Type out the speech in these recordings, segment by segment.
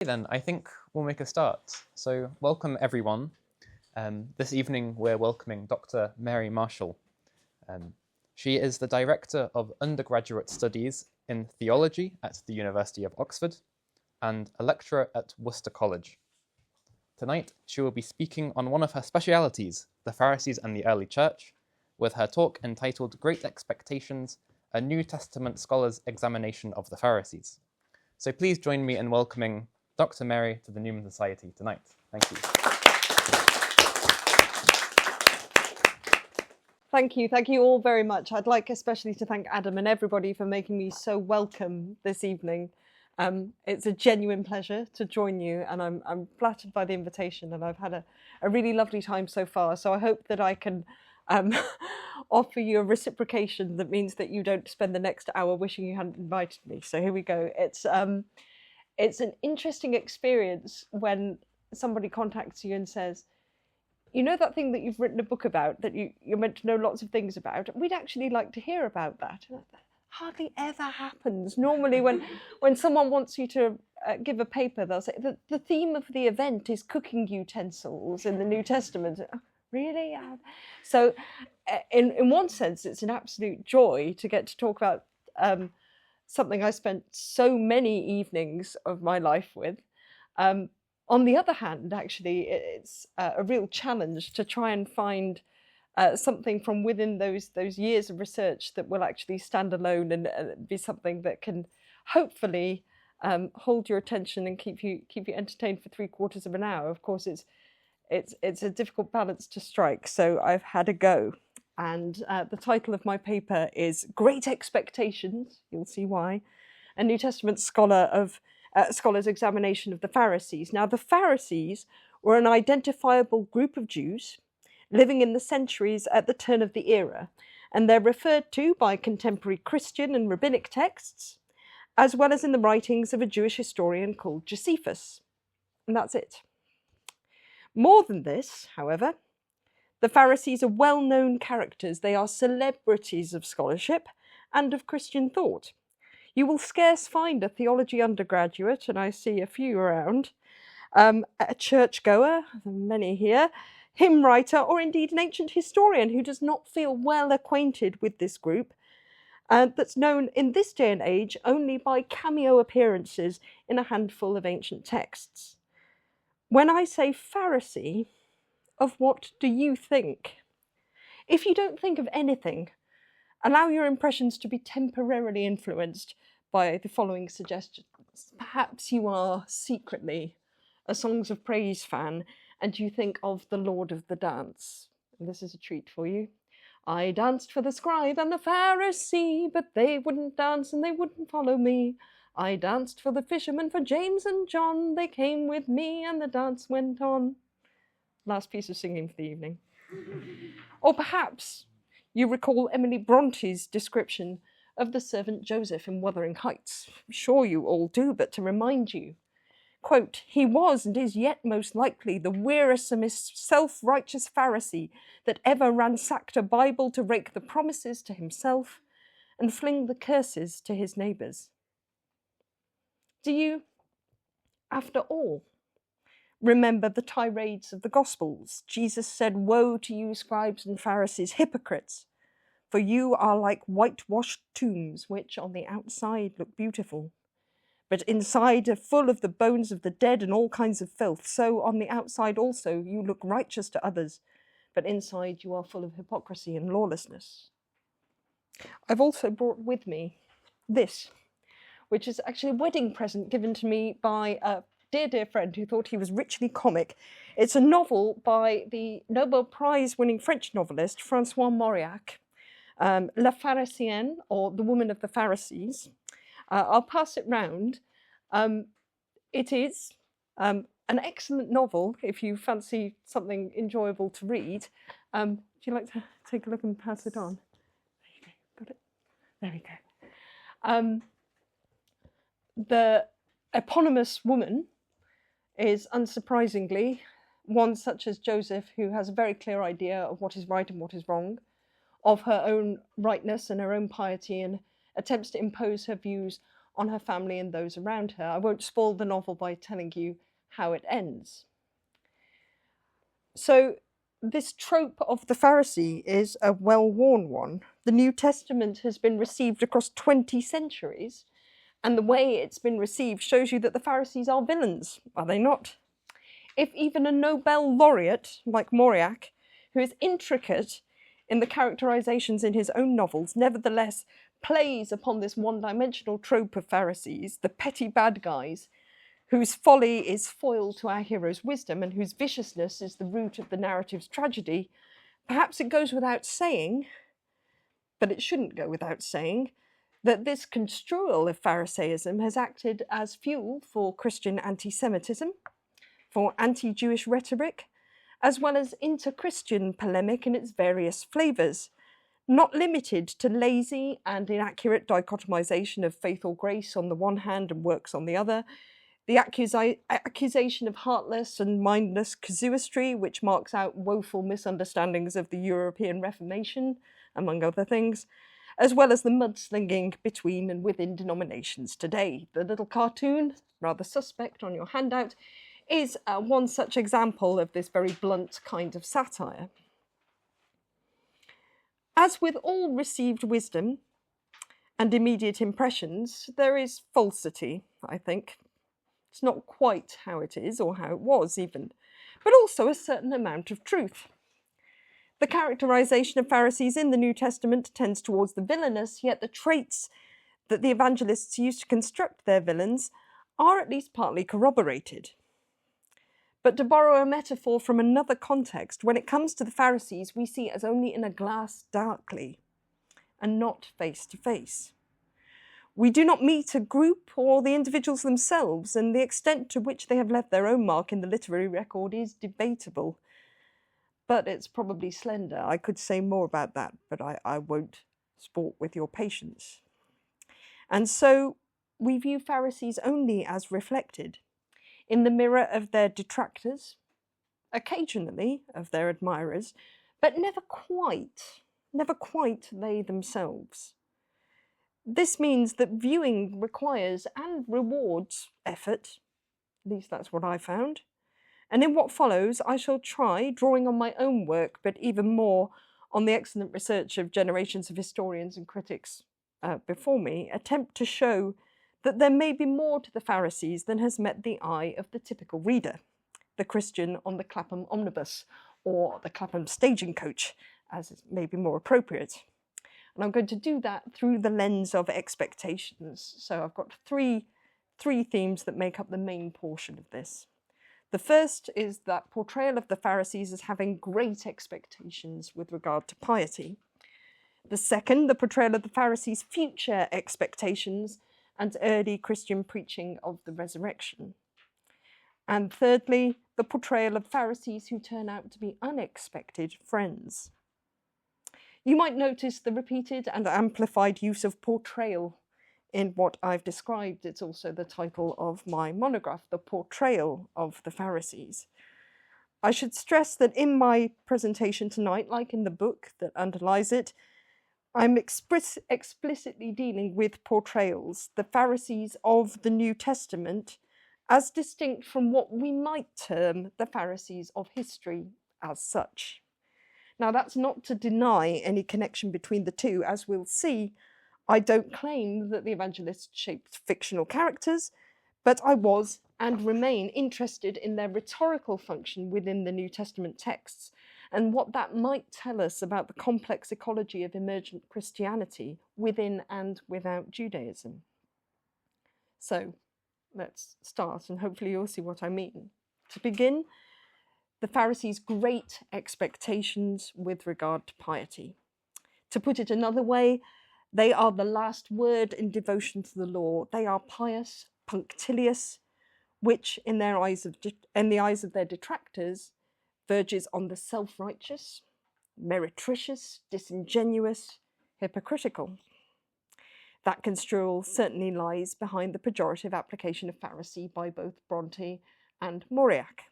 Then I think we'll make a start. So welcome everyone. This evening we're welcoming Dr. Mary Marshall. She is the Director of Undergraduate Studies in Theology at the University of Oxford and a lecturer at Worcester College. Tonight she will be speaking on one of her specialities, the Pharisees and the Early Church, with her talk entitled Great Expectations, a New Testament Scholar's Examination of the Pharisees. So please join me in welcoming Dr. Mary to the Newman Society tonight. Thank you. Thank you all very much. I'd like especially to thank Adam and everybody for making me so welcome this evening. It's a genuine pleasure to join you, and I'm flattered by the invitation, and I've had a really lovely time so far. So I hope that I can offer you a reciprocation that means that you don't spend the next hour wishing you hadn't invited me. So here we go. It's an interesting experience when somebody contacts you and says, you know that thing that you've written a book about, that you're meant to know lots of things about? We'd actually like to hear about that. Hardly ever happens. Normally when someone wants you to give a paper, they'll say, the theme of the event is cooking utensils in the New Testament. Really? So in one sense, it's an absolute joy to get to talk about something I spent so many evenings of my life with. On the other hand, actually, it's a real challenge to try and find something from within those years of research that will actually stand alone and be something that can hopefully hold your attention and keep you entertained for 3/4 of an hour. Of course, it's a difficult balance to strike, so I've had a go. And the title of my paper is Great Expectations, you'll see why, a New Testament scholar's examination of the Pharisees. Now, the Pharisees were an identifiable group of Jews living in the centuries at the turn of the era, and they're referred to by contemporary Christian and rabbinic texts, as well as in the writings of a Jewish historian called Josephus. And that's it. More than this, however, the Pharisees are well-known characters. They are celebrities of scholarship and of Christian thought. You will scarce find a theology undergraduate, and I see a few around, a churchgoer, many here, hymn writer, or indeed an ancient historian who does not feel well acquainted with this group, that's known in this day and age only by cameo appearances in a handful of ancient texts. When I say Pharisee, of what do you think? If you don't think of anything, allow your impressions to be temporarily influenced by the following suggestions. Perhaps you are secretly a Songs of Praise fan and you think of the Lord of the Dance. And this is a treat for you. I danced for the scribe and the Pharisee, but they wouldn't dance and they wouldn't follow me. I danced for the fishermen, for James and John. They came with me and the dance went on. Last piece of singing for the evening. Or perhaps you recall Emily Bronte's description of the servant Joseph in Wuthering Heights. I'm sure you all do, but to remind you, quote, he was and is yet most likely the wearisomest self-righteous Pharisee that ever ransacked a Bible to rake the promises to himself and fling the curses to his neighbours. Do you, after all, remember the tirades of the Gospels? Jesus said, woe to you, scribes and Pharisees, hypocrites, for you are like whitewashed tombs, which on the outside look beautiful, but inside are full of the bones of the dead and all kinds of filth. So on the outside also you look righteous to others, but inside you are full of hypocrisy and lawlessness. I've also brought with me this, which is actually a wedding present given to me by a dear friend who thought he was richly comic. It's a novel by the Nobel Prize-winning French novelist François Mauriac, La Pharisienne, or The Woman of the Pharisees. I'll pass it round. It is an excellent novel if you fancy something enjoyable to read. Would you like to take a look and pass it on? There you go. Got it? There we go. The eponymous woman is unsurprisingly one such as Joseph, who has a very clear idea of what is right and what is wrong, of her own rightness and her own piety, and attempts to impose her views on her family and those around her. I won't spoil the novel by telling you how it ends. So this trope of the Pharisee is a well-worn one. The New Testament has been received across 20 centuries, and the way it's been received shows you that the Pharisees are villains, are they not? If even a Nobel laureate like Mauriac, who is intricate in the characterizations in his own novels, nevertheless plays upon this one-dimensional trope of Pharisees, the petty bad guys, whose folly is foil to our hero's wisdom and whose viciousness is the root of the narrative's tragedy, perhaps it goes without saying, but it shouldn't go without saying, that this construal of Pharisaism has acted as fuel for Christian anti-Semitism, for anti-Jewish rhetoric, as well as inter-Christian polemic in its various flavours, not limited to lazy and inaccurate dichotomization of faith or grace on the one hand and works on the other, the accusation of heartless and mindless casuistry, which marks out woeful misunderstandings of the European Reformation, among other things, as well as the mudslinging between and within denominations today. The little cartoon, rather suspect on your handout, is one such example of this very blunt kind of satire. As with all received wisdom and immediate impressions, there is falsity, I think. It's not quite how it is, or how it was even, but also a certain amount of truth. The characterization of Pharisees in the New Testament tends towards the villainous, yet the traits that the evangelists use to construct their villains are at least partly corroborated. But to borrow a metaphor from another context, when it comes to the Pharisees, we see as only in a glass darkly, and not face to face. We do not meet a group or the individuals themselves, and the extent to which they have left their own mark in the literary record is debatable. But it's probably slender. I could say more about that, but I won't sport with your patience. And so we view Pharisees only as reflected in the mirror of their detractors, occasionally of their admirers, but never quite they themselves. This means that viewing requires and rewards effort, at least that's what I found. And in what follows, I shall try, drawing on my own work, but even more on the excellent research of generations of historians and critics before me, attempt to show that there may be more to the Pharisees than has met the eye of the typical reader, the Christian on the Clapham omnibus, or the Clapham staging coach, as is maybe more appropriate. And I'm going to do that through the lens of expectations. So I've got three themes that make up the main portion of this. The first is that portrayal of the Pharisees as having great expectations with regard to piety. The second, the portrayal of the Pharisees' future expectations and early Christian preaching of the resurrection. And thirdly, the portrayal of Pharisees who turn out to be unexpected friends. You might notice the repeated and amplified use of portrayal in what I've described. It's also the title of my monograph, The Portrayal of the Pharisees. I should stress that in my presentation tonight, like in the book that underlies it, I'm explicitly dealing with portrayals, the Pharisees of the New Testament, as distinct from what we might term the Pharisees of history as such. Now, that's not to deny any connection between the two. As we'll see, I don't claim that the evangelists shaped fictional characters, but I was and remain interested in their rhetorical function within the New Testament texts and what that might tell us about the complex ecology of emergent Christianity within and without Judaism. So let's start, and hopefully you'll see what I mean. To begin, the Pharisees' great expectations with regard to piety. To put it another way, they are the last word in devotion to the law. They are pious, punctilious, which in the eyes of their detractors verges on the self-righteous, meretricious, disingenuous, hypocritical. That construal certainly lies behind the pejorative application of Pharisee by both Bronte and Mauriac.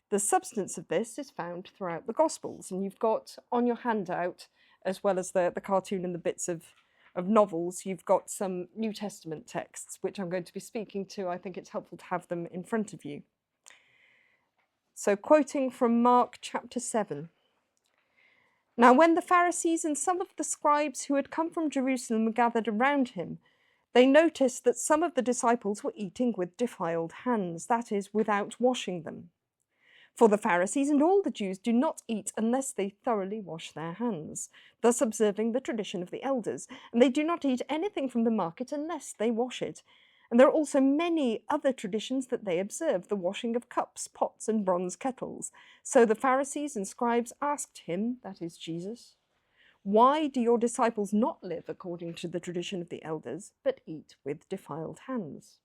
The substance of this is found throughout the Gospels, and you've got on your handout, as well as the cartoon and the bits of of novels, you've got some New Testament texts, which I'm going to be speaking to. I think it's helpful to have them in front of you. So quoting from Mark chapter 7. Now when the Pharisees and some of the scribes who had come from Jerusalem gathered around him, they noticed that some of the disciples were eating with defiled hands, that is, without washing them. For the Pharisees and all the Jews do not eat unless they thoroughly wash their hands, thus observing the tradition of the elders, and they do not eat anything from the market unless they wash it. And there are also many other traditions that they observe, the washing of cups, pots, and bronze kettles. So the Pharisees and scribes asked him, that is Jesus, "Why do your disciples not live according to the tradition of the elders, but eat with defiled hands?"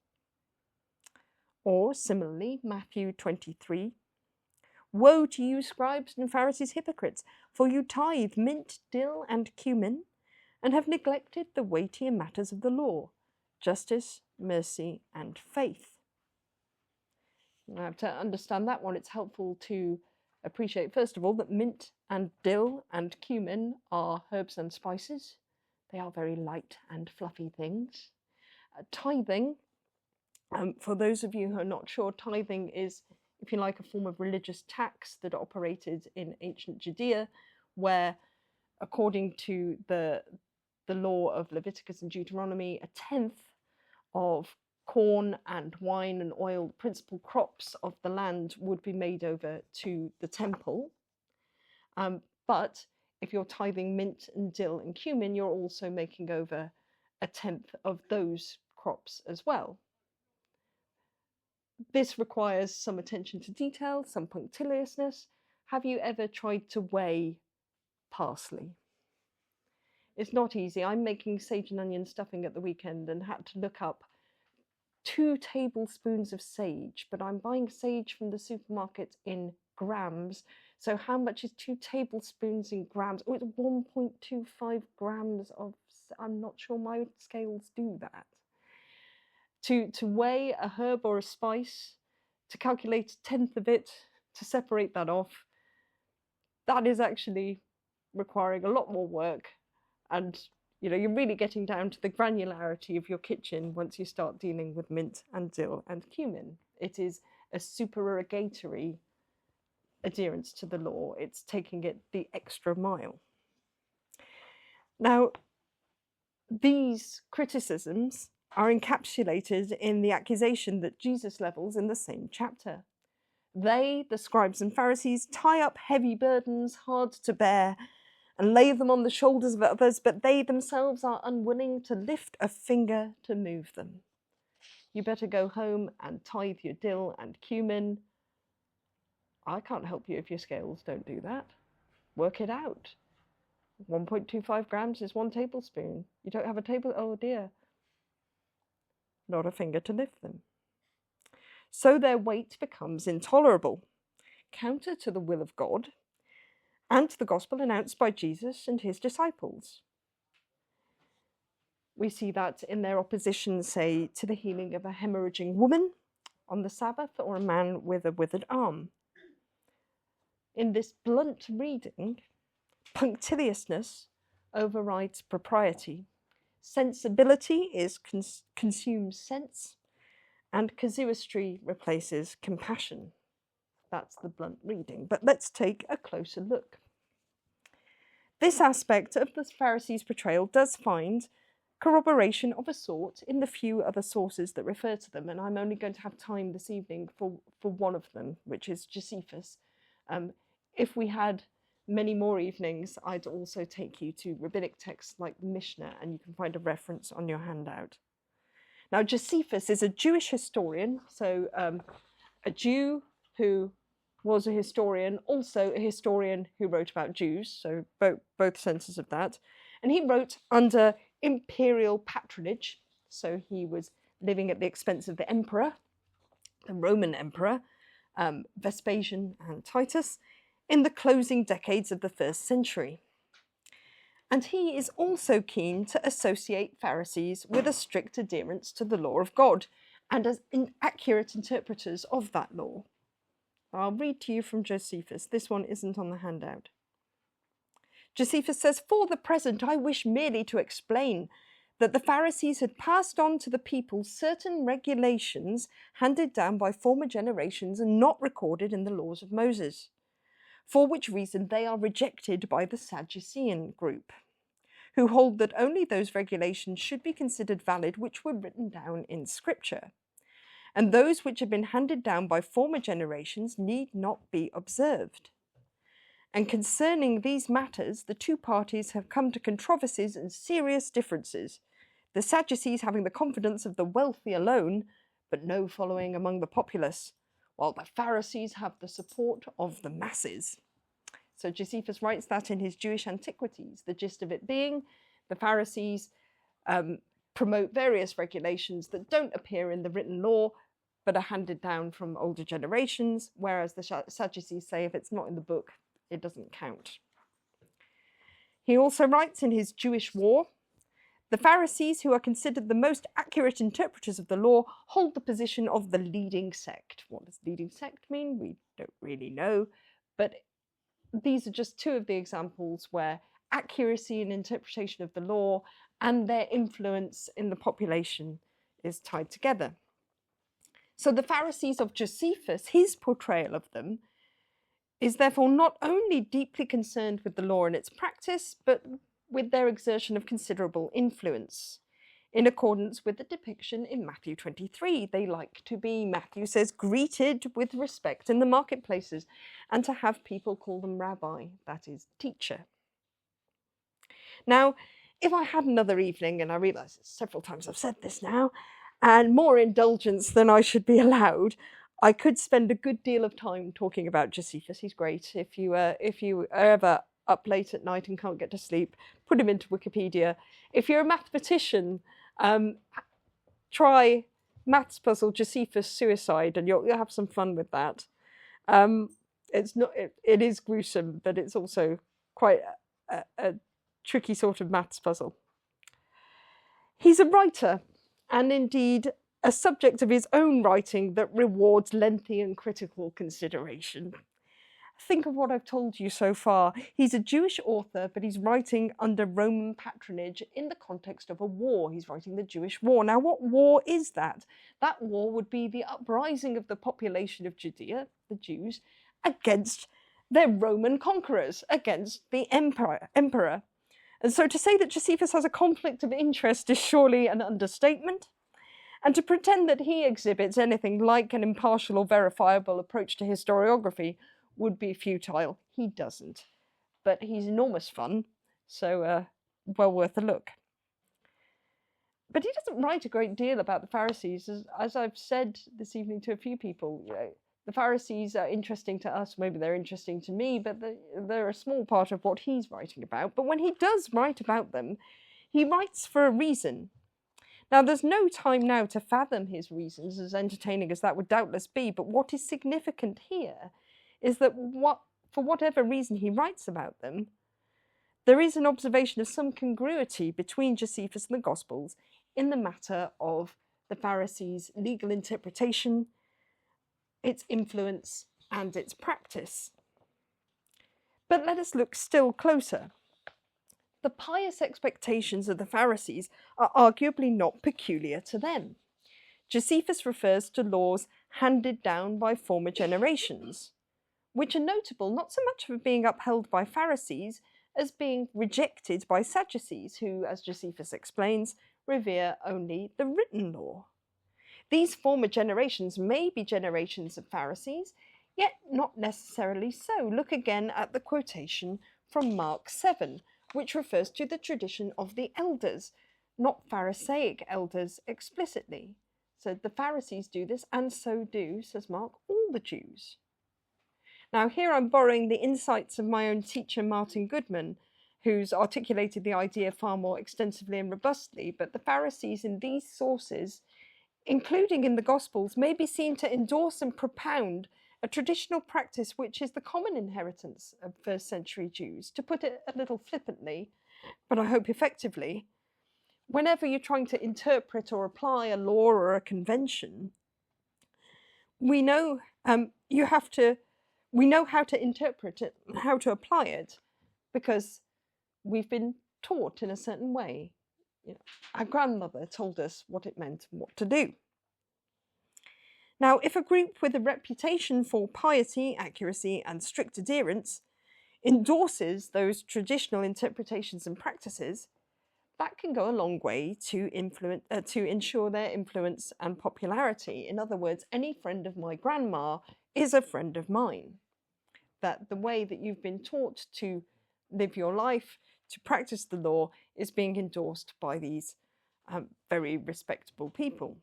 Or similarly, Matthew 23, "Woe to you, scribes and Pharisees, hypocrites, for you tithe mint, dill, and cumin, and have neglected the weightier matters of the law, justice, mercy, and faith." Now, to understand that one, it's helpful to appreciate, first of all, that mint and dill and cumin are herbs and spices. They are very light and fluffy things. Tithing, for those of you who are not sure, tithing is, if you like, a form of religious tax that operated in ancient Judea, where, according to the law of Leviticus and Deuteronomy, a tenth of corn and wine and oil, the principal crops of the land, would be made over to the temple. But if you're tithing mint and dill and cumin, you're also making over a tenth of those crops as well. This requires some attention to detail, some punctiliousness. Have you ever tried to weigh parsley? It's not easy. I'm making sage and onion stuffing at the weekend and had to look up 2 tablespoons of sage, but I'm buying sage from the supermarket in grams. So how much is 2 tablespoons in grams? Oh, it's 1.25 grams of, I'm not sure my scales do that. To weigh a herb or a spice, to calculate a tenth of it, to separate that off, that is actually requiring a lot more work. And you're really getting down to the granularity of your kitchen once you start dealing with mint and dill and cumin. It is a supererogatory adherence to the law. It's taking it the extra mile. Now, these criticisms are encapsulated in the accusation that Jesus levels in the same chapter. They, the scribes and Pharisees, tie up heavy burdens hard to bear and lay them on the shoulders of others, but they themselves are unwilling to lift a finger to move them. You better go home and tithe your dill and cumin. I can't help you if your scales don't do that. Work it out. 1.25 grams is 1 tablespoon. You don't have a table? Oh dear. Not a finger to lift them. So their weight becomes intolerable, counter to the will of God and to the gospel announced by Jesus and his disciples. We see that in their opposition, say, to the healing of a hemorrhaging woman on the Sabbath or a man with a withered arm. In this blunt reading, punctiliousness overrides propriety. Sensibility is consumes sense, and casuistry replaces compassion. That's the blunt reading. But let's take a closer look. This aspect of the Pharisees' portrayal does find corroboration of a sort in the few other sources that refer to them, and I'm only going to have time this evening for one of them, which is Josephus. If we had many more evenings, I'd also take you to rabbinic texts like the Mishnah, and you can find a reference on your handout. Now, Josephus is a Jewish historian, so a Jew who was a historian, also a historian who wrote about Jews, so both senses of that. And he wrote under imperial patronage, so he was living at the expense of the emperor, the Roman emperor, Vespasian and Titus, in the closing decades of the 1st century. And he is also keen to associate Pharisees with a strict adherence to the law of God and as accurate interpreters of that law. I'll read to you from Josephus. This one isn't on the handout. Josephus says, "For the present, I wish merely to explain that the Pharisees had passed on to the people certain regulations handed down by former generations and not recorded in the laws of Moses, for which reason they are rejected by the Sadducean group, who hold that only those regulations should be considered valid which were written down in Scripture, and those which have been handed down by former generations need not be observed. And concerning these matters, the two parties have come to controversies and serious differences, the Sadducees having the confidence of the wealthy alone, but no following among the populace, while the Pharisees have the support of the masses." So Josephus writes that in his Jewish Antiquities, the gist of it being the Pharisees promote various regulations that don't appear in the written law, but are handed down from older generations, whereas the Sadducees say if it's not in the book, it doesn't count. He also writes in his Jewish War, "The Pharisees, who are considered the most accurate interpreters of the law, hold the position of the leading sect." What does leading sect mean? We don't really know, but these are just two of the examples where accuracy in interpretation of the law and their influence in the population is tied together. So the Pharisees of Josephus, his portrayal of them, is therefore not only deeply concerned with the law and its practice, but with their exertion of considerable influence. In accordance with the depiction in Matthew 23, they like to be, Matthew says, greeted with respect in the marketplaces and to have people call them rabbi, that is, teacher. Now, if I had another evening, and I realise several times I've said this now, and more indulgence than I should be allowed, I could spend a good deal of time talking about Josephus. He's great. If you are ever up late at night and can't get to sleep, put him into Wikipedia. If you're a mathematician, try maths puzzle Josephus suicide, and you'll have some fun with that. It is gruesome, but it's also quite a tricky sort of maths puzzle. He's a writer, and indeed a subject of his own writing that rewards lengthy and critical consideration. Think of what I've told you so far. He's a Jewish author, but he's writing under Roman patronage in the context of a war. He's writing the Jewish War. Now, what war is that? That war would be the uprising of the population of Judea, the Jews, against their Roman conquerors, against the emperor. And so to say that Josephus has a conflict of interest is surely an understatement. And to pretend that he exhibits anything like an impartial or verifiable approach to historiography would be futile. He doesn't. But he's enormous fun, so well worth a look. But he doesn't write a great deal about the Pharisees. As I've said this evening to a few people, the Pharisees are interesting to us, maybe they're interesting to me, but they're a small part of what he's writing about. But when he does write about them, he writes for a reason. Now, there's no time now to fathom his reasons, as entertaining as that would doubtless be, but what is significant here is that for whatever reason he writes about them, there is an observation of some congruity between Josephus and the Gospels in the matter of the Pharisees' legal interpretation, its influence, and its practice. But let us look still closer. The pious expectations of the Pharisees are arguably not peculiar to them. Josephus refers to laws handed down by former generations, which are notable not so much for being upheld by Pharisees as being rejected by Sadducees, who, as Josephus explains, revere only the written law. These former generations may be generations of Pharisees, yet not necessarily so. Look again at the quotation from Mark 7, which refers to the tradition of the elders, not Pharisaic elders explicitly. So the Pharisees do this, and so do, says Mark, all the Jews. Now here I'm borrowing the insights of my own teacher, Martin Goodman, who's articulated the idea far more extensively and robustly, but the Pharisees in these sources, including in the Gospels, may be seen to endorse and propound a traditional practice which is the common inheritance of first century Jews. To put it a little flippantly, but I hope effectively, whenever you're trying to interpret or apply a law or a convention, we know how to interpret it and how to apply it, because we've been taught in a certain way. Our grandmother told us what it meant and what to do. Now, if a group with a reputation for piety, accuracy, and strict adherence endorses those traditional interpretations and practices, that can go a long way to ensure their influence and popularity. In other words, any friend of my grandma is a friend of mine. That the way that you've been taught to live your life, to practice the law, is being endorsed by these very respectable people.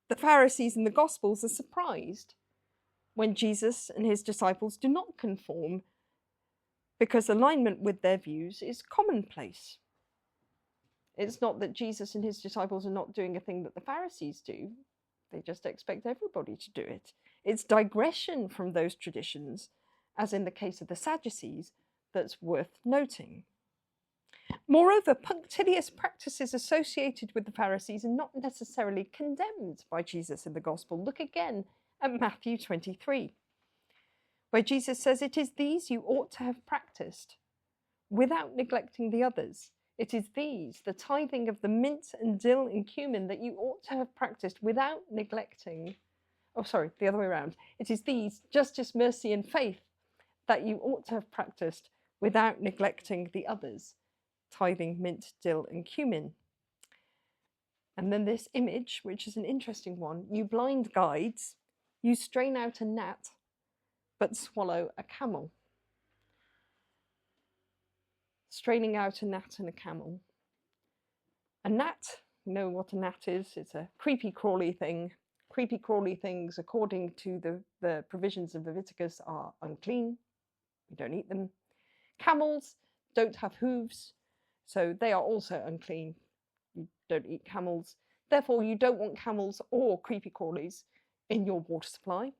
The Pharisees in the Gospels are surprised when Jesus and his disciples do not conform, because alignment with their views is commonplace. It's not that Jesus and his disciples are not doing a thing that the Pharisees do. They just expect everybody to do it. It's digression from those traditions, as in the case of the Sadducees, that's worth noting. Moreover, punctilious practices associated with the Pharisees are not necessarily condemned by Jesus in the Gospel. Look again at Matthew 23, where Jesus says, "It is these you ought to have practiced without neglecting the others. It is these, the tithing of the mint and dill and cumin, that you ought to have practiced without neglecting." Oh, sorry, the other way around. It is these, justice, mercy, and faith, that you ought to have practiced without neglecting the others. Tithing, mint, dill, and cumin. And then this image, which is an interesting one. You blind guides, you strain out a gnat, but swallow a camel. Straining out a gnat and a camel. A gnat, you know what a gnat is? It's a creepy crawly thing. Creepy crawly things, according to the provisions of Leviticus, are unclean. We don't eat them. Camels don't have hooves, so they are also unclean. You don't eat camels. Therefore, you don't want camels or creepy crawlies in your water supply.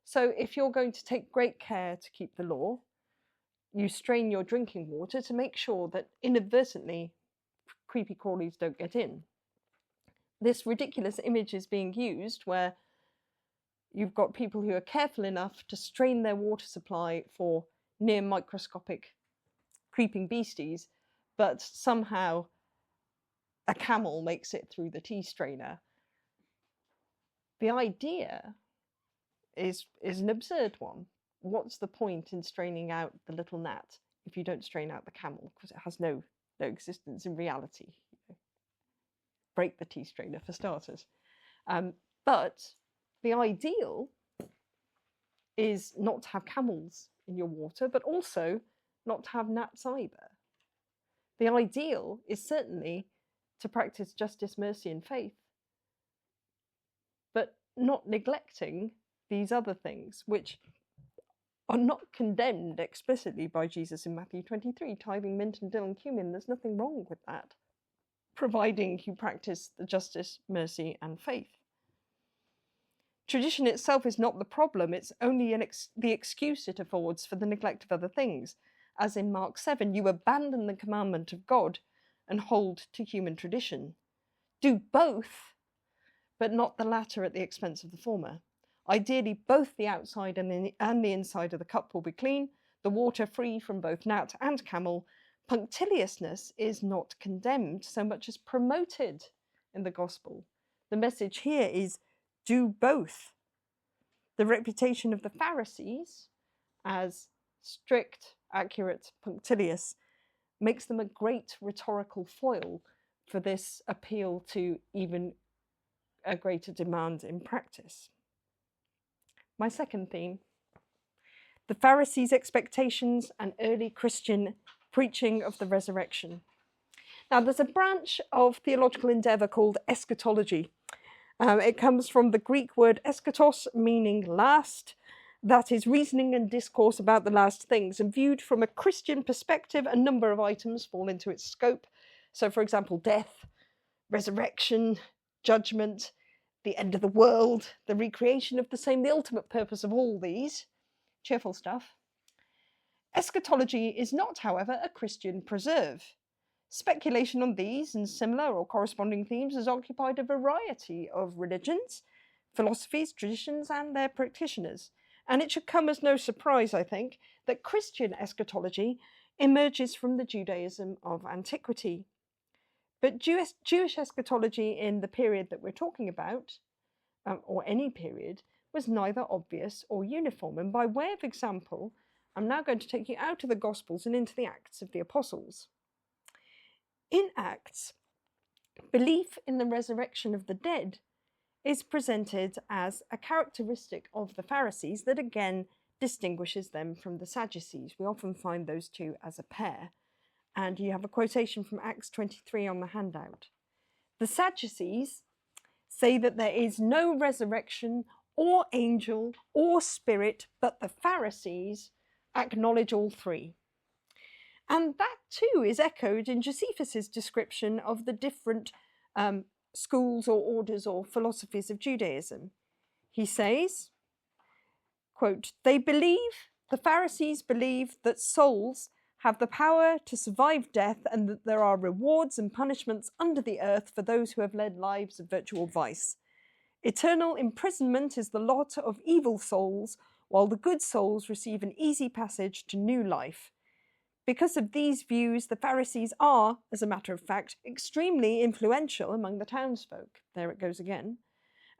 So if you're going to take great care to keep the law, you strain your drinking water to make sure that inadvertently creepy crawlies don't get in. This ridiculous image is being used where you've got people who are careful enough to strain their water supply for near microscopic creeping beasties, but somehow a camel makes it through the tea strainer. The idea is an absurd one. What's the point in straining out the little gnat if you don't strain out the camel, because it has no existence in reality? Break the tea strainer for starters. But the ideal is not to have camels in your water, but also not to have gnats either. The ideal is certainly to practice justice, mercy, and faith, but not neglecting these other things, which are not condemned explicitly by Jesus in Matthew 23, tithing mint and dill and cumin. There's nothing wrong with that, providing you practice the justice, mercy, and faith. Tradition itself is not the problem, it's only the excuse it affords for the neglect of other things. As in Mark 7, you abandon the commandment of God and hold to human tradition. Do both, but not the latter at the expense of the former. Ideally, both the outside and the inside of the cup will be clean, the water free from both gnat and camel. Punctiliousness is not condemned so much as promoted in the gospel. The message here is do both. The reputation of the Pharisees as strict, accurate, punctilious makes them a great rhetorical foil for this appeal to even a greater demand in practice. My second theme, the Pharisees' expectations and early Christian preaching of the resurrection. Now, there's a branch of theological endeavour called eschatology. It comes from the Greek word eschatos, meaning last. That is reasoning and discourse about the last things. And viewed from a Christian perspective, a number of items fall into its scope. So, for example, death, resurrection, judgment, the end of the world, the recreation of the same, the ultimate purpose of all these. Cheerful stuff. Eschatology is not, however, a Christian preserve. Speculation on these and similar or corresponding themes has occupied a variety of religions, philosophies, traditions, and their practitioners. And it should come as no surprise, I think, that Christian eschatology emerges from the Judaism of antiquity. But Jewish eschatology in the period that we're talking about, or any period, was neither obvious or uniform. And by way of example, I'm now going to take you out of the Gospels and into the Acts of the Apostles. In Acts, belief in the resurrection of the dead is presented as a characteristic of the Pharisees that again distinguishes them from the Sadducees. We often find those two as a pair. And you have a quotation from Acts 23 on the handout. The Sadducees say that there is no resurrection or angel or spirit, but the Pharisees acknowledge all three. And that too is echoed in Josephus's description of the different schools or orders or philosophies of Judaism. He says, quote, the Pharisees believe that souls have the power to survive death and that there are rewards and punishments under the earth for those who have led lives of virtual vice. Eternal imprisonment is the lot of evil souls, while the good souls receive an easy passage to new life. Because of these views, the Pharisees are, as a matter of fact, extremely influential among the townsfolk. There it goes again.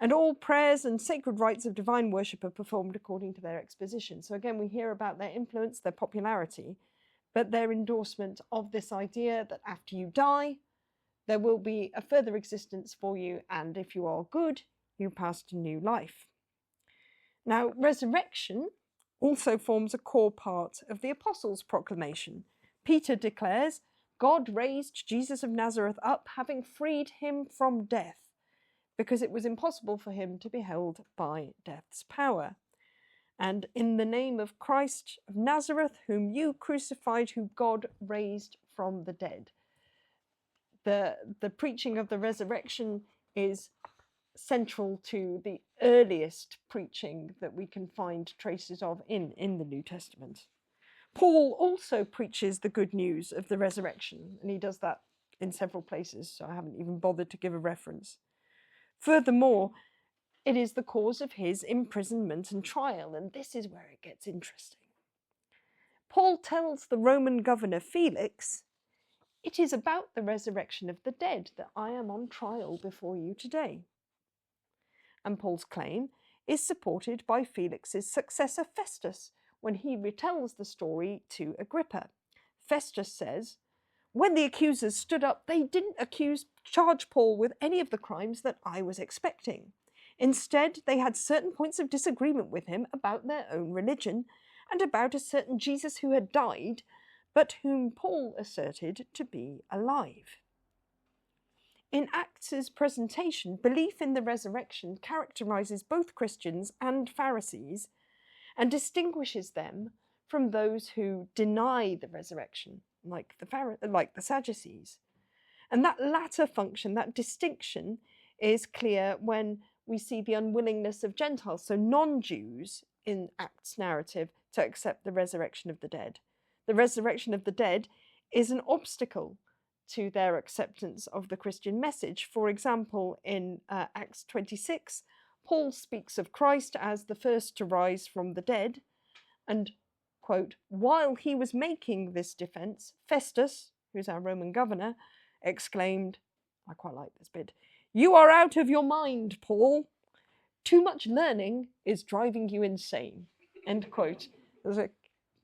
And all prayers and sacred rites of divine worship are performed according to their exposition. So again, we hear about their influence, their popularity, but their endorsement of this idea that after you die, there will be a further existence for you, and if you are good, you pass to new life. Now, resurrection also forms a core part of the Apostles' proclamation. Peter declares, God raised Jesus of Nazareth up, having freed him from death, because it was impossible for him to be held by death's power. And in the name of Christ of Nazareth, whom you crucified, who God raised from the dead. The preaching of the resurrection is central to the earliest preaching that we can find traces of in the New Testament. Paul also preaches the good news of the resurrection, and he does that in several places, so I haven't even bothered to give a reference. Furthermore, it is the cause of his imprisonment and trial, and this is where it gets interesting. Paul tells the Roman governor Felix, "It is about the resurrection of the dead that I am on trial before you today." And Paul's claim is supported by Felix's successor Festus when he retells the story to Agrippa. Festus says, "When the accusers stood up, they didn't charge Paul with any of the crimes that I was expecting. Instead, they had certain points of disagreement with him about their own religion and about a certain Jesus who had died, but whom Paul asserted to be alive." In Acts' presentation, belief in the resurrection characterises both Christians and Pharisees and distinguishes them from those who deny the resurrection, like the Sadducees. And that latter function, that distinction, is clear when we see the unwillingness of Gentiles, so non-Jews, in Acts' narrative to accept the resurrection of the dead. The resurrection of the dead is an obstacle to their acceptance of the Christian message. For example, in Acts 26, Paul speaks of Christ as the first to rise from the dead, and, quote, while he was making this defence, Festus, who's our Roman governor, exclaimed, I quite like this bit, "You are out of your mind, Paul. Too much learning is driving you insane," end quote.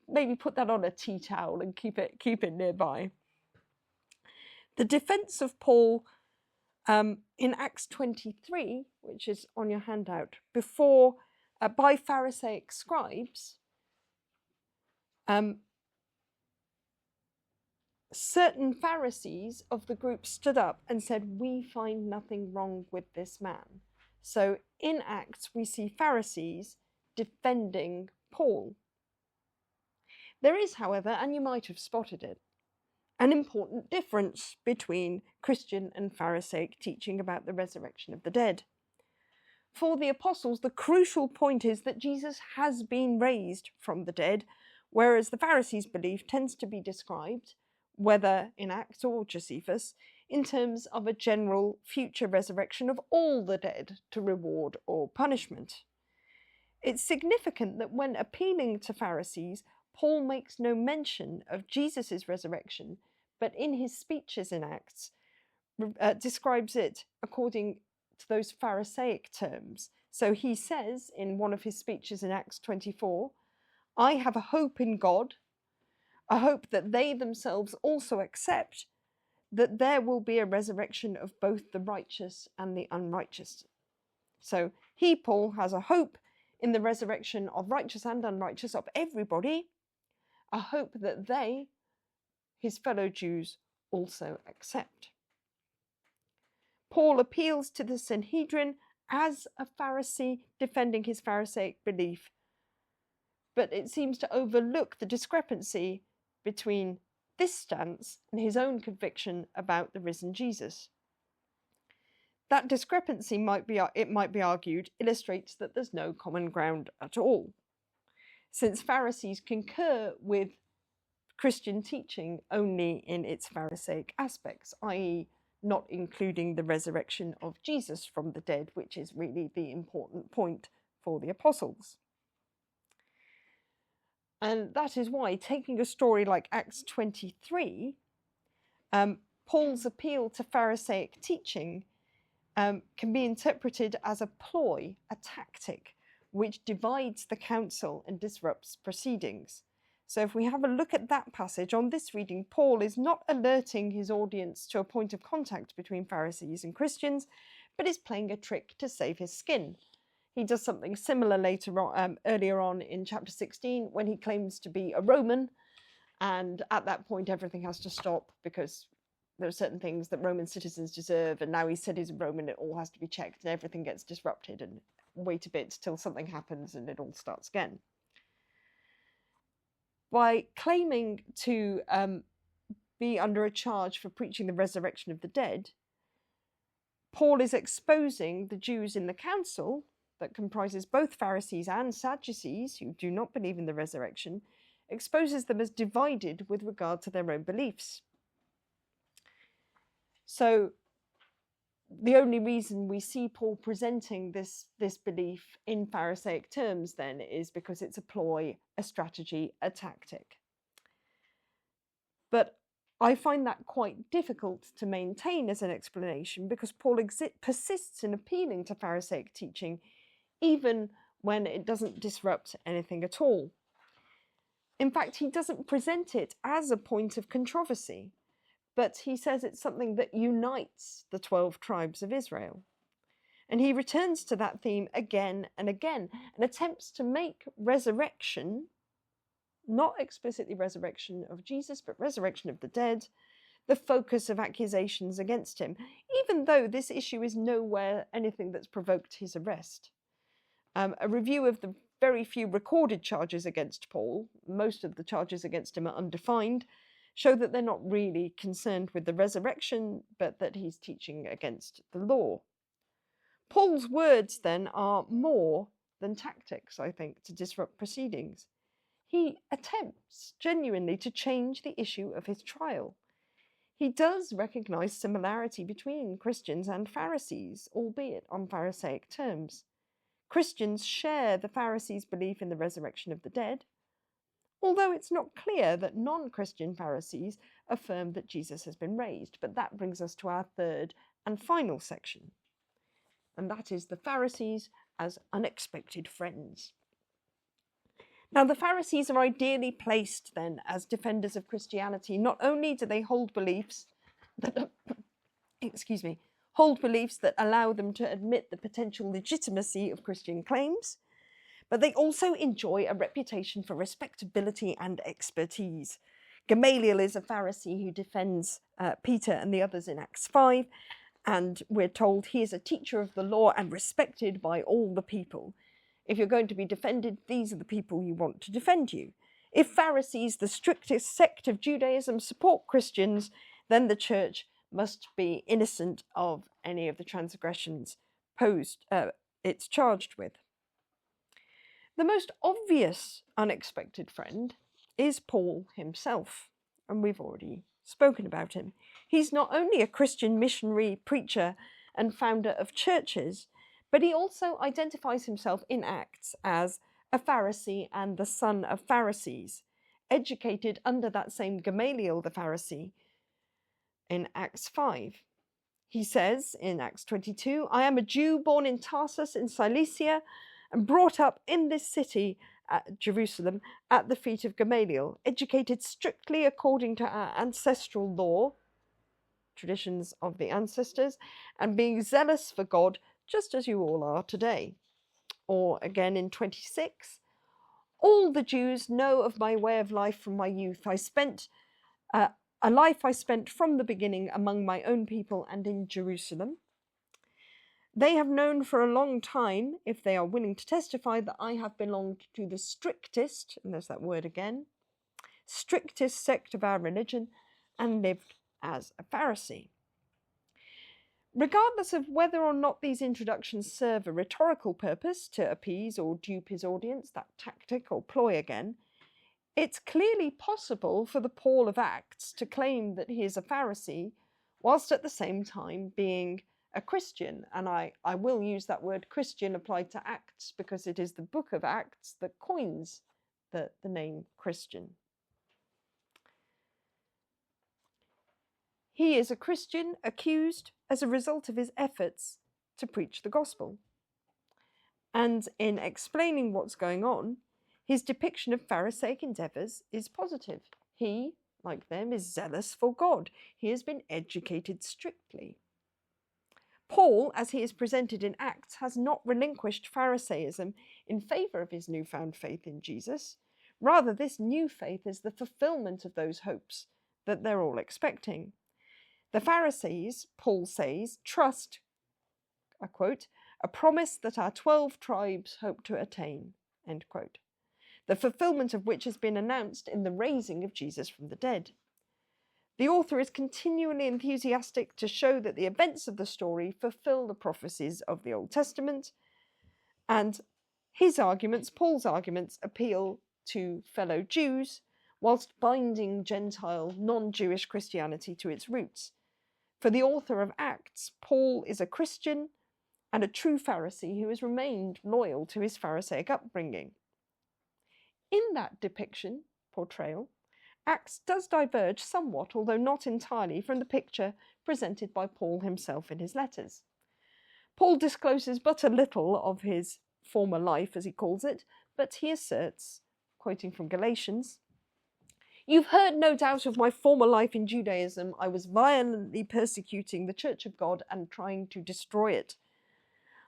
Maybe put that on a tea towel and keep it nearby. The defence of Paul in Acts 23, which is on your handout, by Pharisaic scribes, certain Pharisees of the group stood up and said, "We find nothing wrong with this man." So in Acts, we see Pharisees defending Paul. There is, however, and you might have spotted it, an important difference between Christian and Pharisaic teaching about the resurrection of the dead. For the apostles, the crucial point is that Jesus has been raised from the dead, whereas the Pharisees' belief tends to be described, whether in Acts or Josephus, in terms of a general future resurrection of all the dead to reward or punishment. It's significant that when appealing to Pharisees, Paul makes no mention of Jesus' resurrection, but in his speeches in Acts describes it according to those Pharisaic terms. So he says in one of his speeches in Acts 24, I have a hope in God, a hope that they themselves also accept, that there will be a resurrection of both the righteous and the unrighteous. So he, Paul, has a hope in the resurrection of righteous and unrighteous, of everybody, a hope that they, his fellow Jews, also accept. Paul appeals to the Sanhedrin as a Pharisee defending his Pharisaic belief, but it seems to overlook the discrepancy between this stance and his own conviction about the risen Jesus. That discrepancy might be argued, illustrates that there's no common ground at all, since Pharisees concur with Christian teaching only in its Pharisaic aspects, i.e., not including the resurrection of Jesus from the dead, which is really the important point for the apostles. And that is why, taking a story like Acts 23, Paul's appeal to Pharisaic teaching can be interpreted as a ploy, a tactic, which divides the council and disrupts proceedings. So if we have a look at that passage, on this reading, Paul is not alerting his audience to a point of contact between Pharisees and Christians, but is playing a trick to save his skin. He does something similar earlier on in chapter 16, when he claims to be a Roman, and at that point everything has to stop because there are certain things that Roman citizens deserve, and now he said he's a Roman, it all has to be checked, and everything gets disrupted, and wait a bit till something happens and it all starts again. By claiming to be under a charge for preaching the resurrection of the dead, Paul is exposing the Jews in the council, that comprises both Pharisees and Sadducees, who do not believe in the resurrection, exposes them as divided with regard to their own beliefs. So the only reason we see Paul presenting this belief in Pharisaic terms then is because it's a ploy, a strategy, a tactic. But I find that quite difficult to maintain as an explanation, because Paul persists in appealing to Pharisaic teaching even when it doesn't disrupt anything at all. In fact, he doesn't present it as a point of controversy, but he says it's something that unites the 12 tribes of Israel. And he returns to that theme again and again, and attempts to make resurrection, not explicitly resurrection of Jesus, but resurrection of the dead, the focus of accusations against him, even though this issue is nowhere anything that's provoked his arrest. A review of the very few recorded charges against Paul, most of the charges against him are undefined, show that they're not really concerned with the resurrection, but that he's teaching against the law. Paul's words then are more than tactics, I think, to disrupt proceedings. He attempts genuinely to change the issue of his trial. He does recognise similarity between Christians and Pharisees, albeit on Pharisaic terms. Christians share the Pharisees' belief in the resurrection of the dead, although it's not clear that non-Christian Pharisees affirm that Jesus has been raised. But that brings us to our third and final section, and that is the Pharisees as unexpected friends. Now, the Pharisees are ideally placed then as defenders of Christianity. Not only do they hold beliefs that, hold beliefs that allow them to admit the potential legitimacy of Christian claims, but they also enjoy a reputation for respectability and expertise. Gamaliel is a Pharisee who defends Peter and the others in Acts 5, and we're told he is a teacher of the law and respected by all the people. If you're going to be defended, these are the people you want to defend you. If Pharisees, the strictest sect of Judaism, support Christians, then the church must be innocent of any of the transgressions it's charged with. The most obvious unexpected friend is Paul himself, and we've already spoken about him. He's not only a Christian missionary, preacher, and founder of churches, but he also identifies himself in Acts as a Pharisee and the son of Pharisees. educated under that same Gamaliel the Pharisee in Acts 5. He says in Acts 22, I am a Jew born in Tarsus in Cilicia and brought up in this city at Jerusalem at the feet of Gamaliel, educated strictly according to our ancestral law, traditions of the ancestors, and being zealous for God, just as you all are today. Or again in 26, all the Jews know of my way of life from my youth. A life I spent from the beginning among my own people and in Jerusalem. They have known for a long time, if they are willing to testify, that I have belonged to the strictest, and there's that word again, strictest sect of our religion, and lived as a Pharisee. Regardless of whether or not these introductions serve a rhetorical purpose to appease or dupe his audience, that tactic or ploy again, it's clearly possible for the Paul of Acts to claim that he is a Pharisee whilst at the same time being a Christian. And I will use that word Christian applied to Acts because it is the book of Acts that coins the name Christian. He is a Christian accused as a result of his efforts to preach the gospel. And in explaining what's going on, his depiction of Pharisaic endeavours is positive. He, like them, is zealous for God. He has been educated strictly. Paul, as he is presented in Acts, has not relinquished Pharisaism in favour of his newfound faith in Jesus. Rather, this new faith is the fulfilment of those hopes that they're all expecting. The Pharisees, Paul says, trust, I quote, a promise that our 12 tribes hope to attain, end quote, the fulfilment of which has been announced in the raising of Jesus from the dead. The author is continually enthusiastic to show that the events of the story fulfill the prophecies of the Old Testament, and his arguments, Paul's arguments, appeal to fellow Jews, whilst binding Gentile, non-Jewish Christianity to its roots. For the author of Acts, Paul is a Christian and a true Pharisee who has remained loyal to his Pharisaic upbringing. In that depiction, portrayal, Acts does diverge somewhat, although not entirely, from the picture presented by Paul himself in his letters. Paul discloses but a little of his former life, as he calls it, but he asserts, quoting from Galatians, "You've heard no doubt of my former life in Judaism. I was violently persecuting the Church of God and trying to destroy it.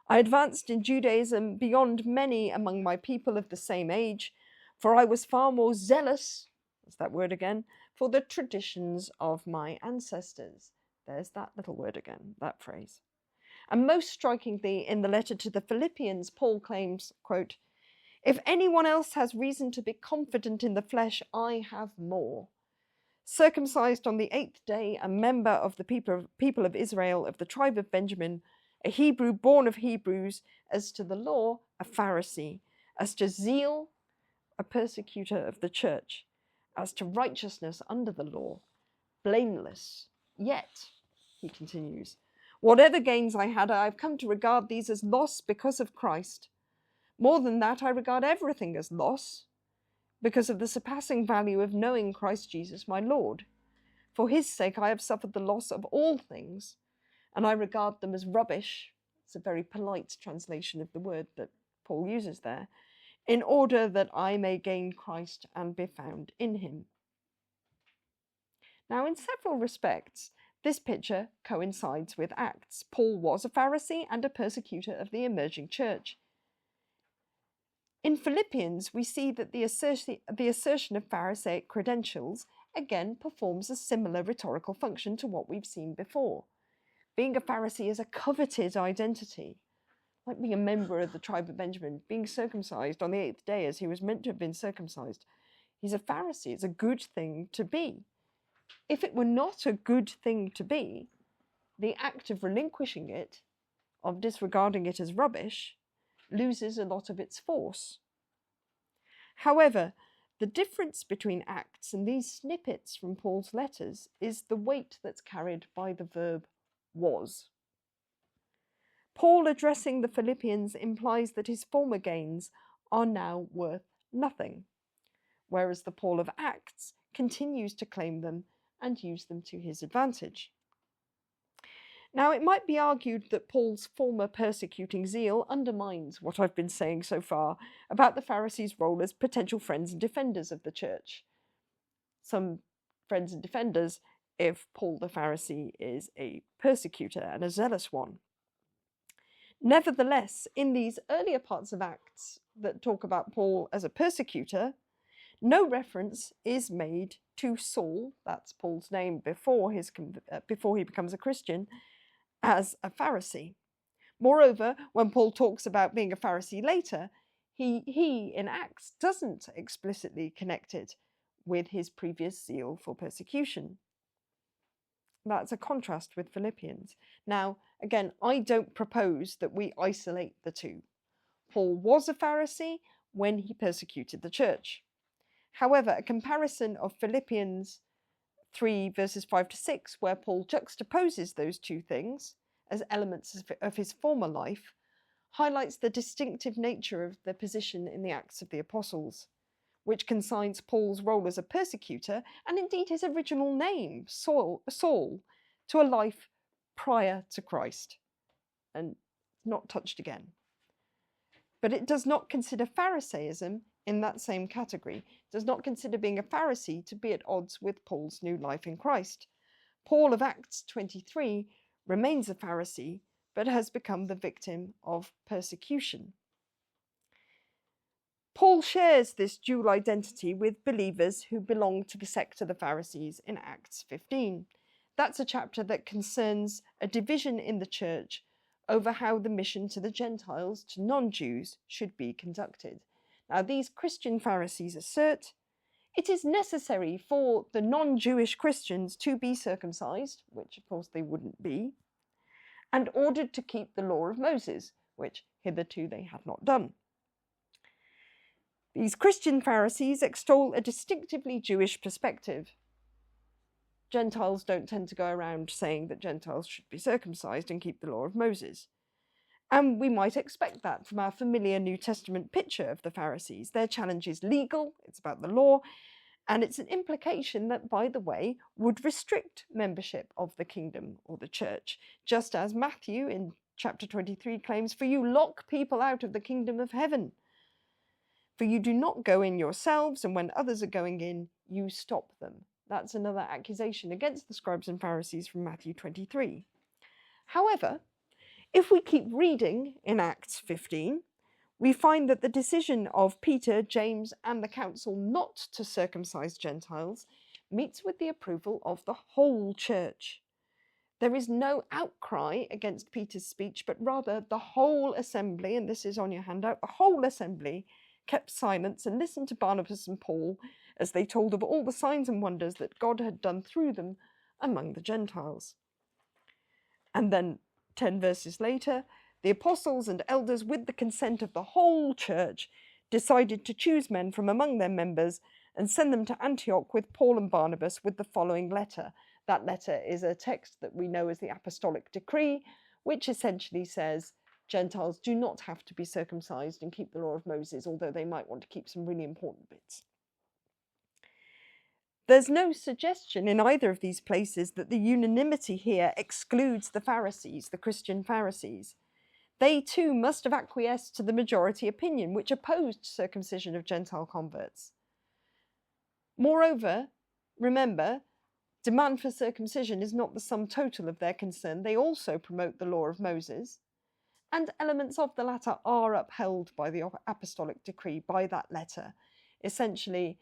I advanced in Judaism beyond many among my people of the same age, for I was far more zealous," that's that word again, "for the traditions of my ancestors." There's that little word again, that phrase. And most strikingly, in the letter to the Philippians, Paul claims, quote, "If anyone else has reason to be confident in the flesh, I have more. Circumcised on the 8th day, a member of the people of Israel, of the tribe of Benjamin, a Hebrew born of Hebrews, as to the law, a Pharisee, as to zeal, a persecutor of the church, as to righteousness under the law, blameless. Yet," he continues, "whatever gains I had, I have come to regard these as loss because of Christ. More than that, I regard everything as loss, because of the surpassing value of knowing Christ Jesus my Lord. For his sake I have suffered the loss of all things, and I regard them as rubbish." It's a very polite translation of the word that Paul uses there, "in order that I may gain Christ and be found in him." Now, in several respects, this picture coincides with Acts. Paul was a Pharisee and a persecutor of the emerging church. In Philippians, we see that the assertion of Pharisaic credentials again performs a similar rhetorical function to what we've seen before. Being a Pharisee is a coveted identity, like being a member of the tribe of Benjamin, being circumcised on the 8th day as he was meant to have been circumcised. He's a Pharisee. It's a good thing to be. If it were not a good thing to be, the act of relinquishing it, of disregarding it as rubbish, loses a lot of its force. However, the difference between Acts and these snippets from Paul's letters is the weight that's carried by the verb was. Paul addressing the Philippians implies that his former gains are now worth nothing. whereas the Paul of Acts continues to claim them and use them to his advantage. Now, it might be argued that Paul's former persecuting zeal undermines what I've been saying so far about the Pharisees' role as potential friends and defenders of the church. Some friends and defenders if Paul the Pharisee is a persecutor and a zealous one. Nevertheless, in these earlier parts of Acts that talk about Paul as a persecutor, no reference is made to Saul, that's Paul's name before he becomes a Christian, as a Pharisee. Moreover, when Paul talks about being a Pharisee later, he in Acts doesn't explicitly connect it with his previous zeal for persecution. That's a contrast with Philippians. Now, again, I don't propose that we isolate the two. Paul was a Pharisee when he persecuted the church. However, a comparison of Philippians 3 verses 5 to 6, where Paul juxtaposes those two things as elements of his former life, highlights the distinctive nature of the position in the Acts of the Apostles, which consigns Paul's role as a persecutor, and indeed his original name, Saul, to a life prior to Christ, and not touched again. But it does not consider Pharisaism in that same category. It does not consider being a Pharisee to be at odds with Paul's new life in Christ. Paul of Acts 23 remains a Pharisee, but has become the victim of persecution. Paul shares this dual identity with believers who belong to the sect of the Pharisees in Acts 15. That's a chapter that concerns a division in the church over how the mission to the Gentiles, to non-Jews, should be conducted. Now, these Christian Pharisees assert it is necessary for the non-Jewish Christians to be circumcised, which of course they wouldn't be, and ordered to keep the law of Moses, which hitherto they had not done. These Christian Pharisees extol a distinctively Jewish perspective. Gentiles don't tend to go around saying that Gentiles should be circumcised and keep the law of Moses. And we might expect that from our familiar New Testament picture of the Pharisees. Their challenge is legal, it's about the law, and it's an implication that, by the way, would restrict membership of the kingdom or the church, just as Matthew in chapter 23 claims, "For you lock people out of the kingdom of heaven. For you do not go in yourselves, and when others are going in, you stop them." That's another accusation against the scribes and Pharisees from Matthew 23. However, if we keep reading in Acts 15, we find that the decision of Peter, James, and the council not to circumcise Gentiles meets with the approval of the whole church. There is no outcry against Peter's speech, but rather the whole assembly, and this is on your handout, the whole assembly kept silence and listened to Barnabas and Paul as they told of all the signs and wonders that God had done through them among the Gentiles. And then 10 verses later, the apostles and elders, with the consent of the whole church, decided to choose men from among their members and send them to Antioch with Paul and Barnabas with the following letter. That letter is a text that we know as the apostolic decree, which essentially says Gentiles do not have to be circumcised and keep the law of Moses, although they might want to keep some really important bits. There's no suggestion in either of these places that the unanimity here excludes the Pharisees, the Christian Pharisees. They too must have acquiesced to the majority opinion, which opposed circumcision of Gentile converts. Moreover, remember, demand for circumcision is not the sum total of their concern. They also promote the law of Moses, and elements of the latter are upheld by the apostolic decree, by that letter. Essentially,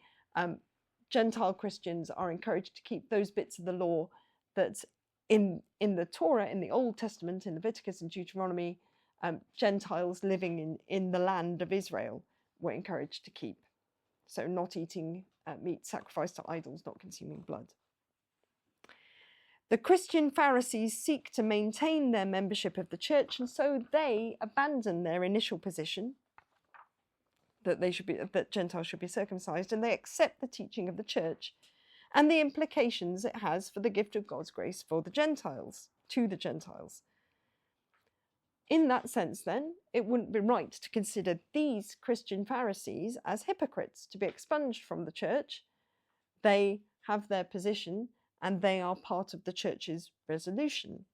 Gentile Christians are encouraged to keep those bits of the law that in the Torah, in the Old Testament, in Leviticus and Deuteronomy, Gentiles living in the land of Israel were encouraged to keep. So not eating meat sacrificed to idols, not consuming blood. The Christian Pharisees seek to maintain their membership of the church, and so they abandon their initial position that Gentiles should be circumcised, and they accept the teaching of the church and the implications it has for the gift of God's grace for the Gentiles, to the Gentiles. In that sense, then, it wouldn't be right to consider these Christian Pharisees as hypocrites to be expunged from the church. They have their position and they are part of the church's resolution.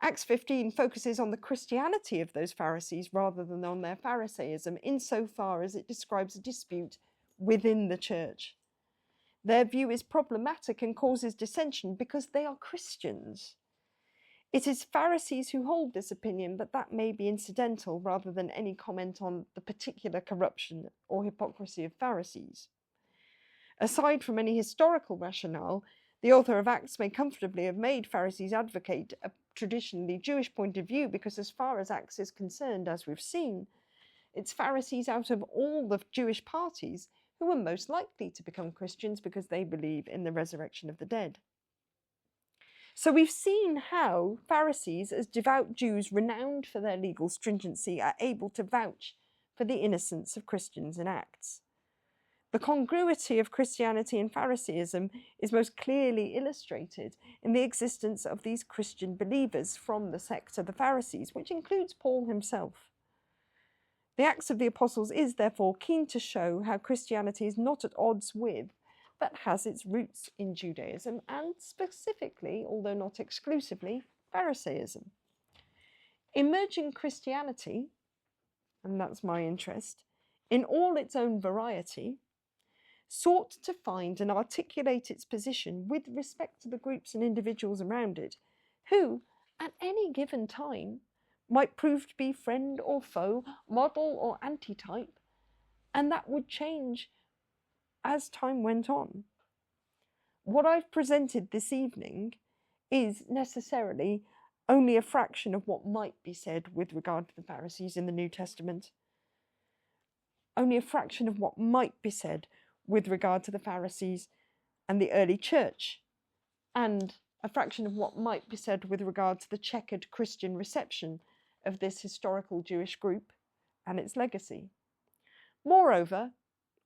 Acts 15 focuses on the Christianity of those Pharisees rather than on their Pharisaism, insofar as it describes a dispute within the church. Their view is problematic and causes dissension because they are Christians. It is Pharisees who hold this opinion, but that may be incidental rather than any comment on the particular corruption or hypocrisy of Pharisees. Aside from any historical rationale, the author of Acts may comfortably have made Pharisees advocate a traditionally Jewish point of view because, as far as Acts is concerned, as we've seen, it's Pharisees out of all the Jewish parties who are most likely to become Christians because they believe in the resurrection of the dead. So we've seen how Pharisees, as devout Jews renowned for their legal stringency, are able to vouch for the innocence of Christians in Acts. The congruity of Christianity and Phariseeism is most clearly illustrated in the existence of these Christian believers from the sect of the Pharisees, which includes Paul himself. The Acts of the Apostles is therefore keen to show how Christianity is not at odds with, but has its roots in Judaism and specifically, although not exclusively, Pharisaism. Emerging Christianity, and that's my interest, in all its own variety, sought to find and articulate its position with respect to the groups and individuals around it, who, at any given time, might prove to be friend or foe, model or antitype, and that would change as time went on. What I've presented this evening is necessarily only a fraction of what might be said with regard to the Pharisees in the New Testament. Only a fraction of what might be said with regard to the Pharisees and the early church, and a fraction of what might be said with regard to the checkered Christian reception of this historical Jewish group and its legacy. Moreover,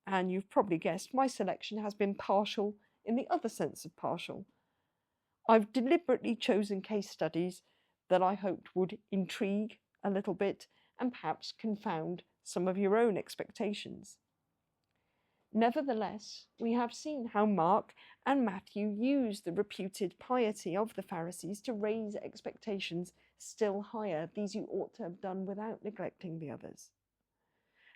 and you've probably guessed, my selection has been partial in the other sense of partial. I've deliberately chosen case studies that I hoped would intrigue a little bit and perhaps confound some of your own expectations. Nevertheless, we have seen how Mark and Matthew used the reputed piety of the Pharisees to raise expectations still higher, these you ought to have done without neglecting the others.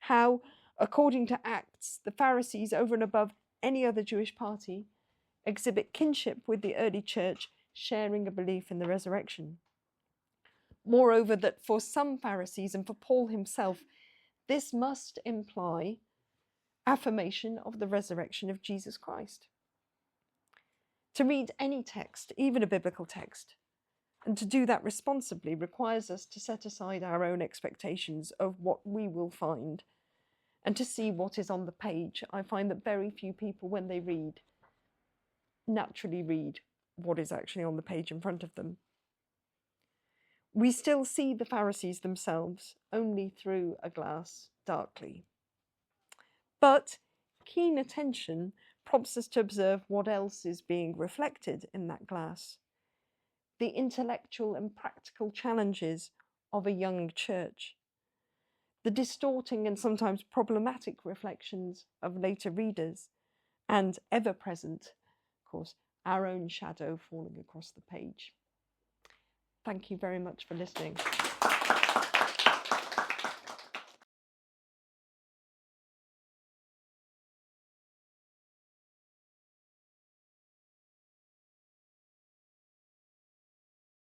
How, according to Acts, the Pharisees, over and above any other Jewish party, exhibit kinship with the early church, sharing a belief in the resurrection. Moreover, that for some Pharisees and for Paul himself, this must imply affirmation of the resurrection of Jesus Christ. To read any text, even a biblical text, and to do that responsibly requires us to set aside our own expectations of what we will find and to see what is on the page. I find that very few people, when they read, naturally read what is actually on the page in front of them. We still see the Pharisees themselves only through a glass darkly. But keen attention prompts us to observe what else is being reflected in that glass. The intellectual and practical challenges of a young church. The distorting and sometimes problematic reflections of later readers, and ever present, of course, our own shadow falling across the page. Thank you very much for listening.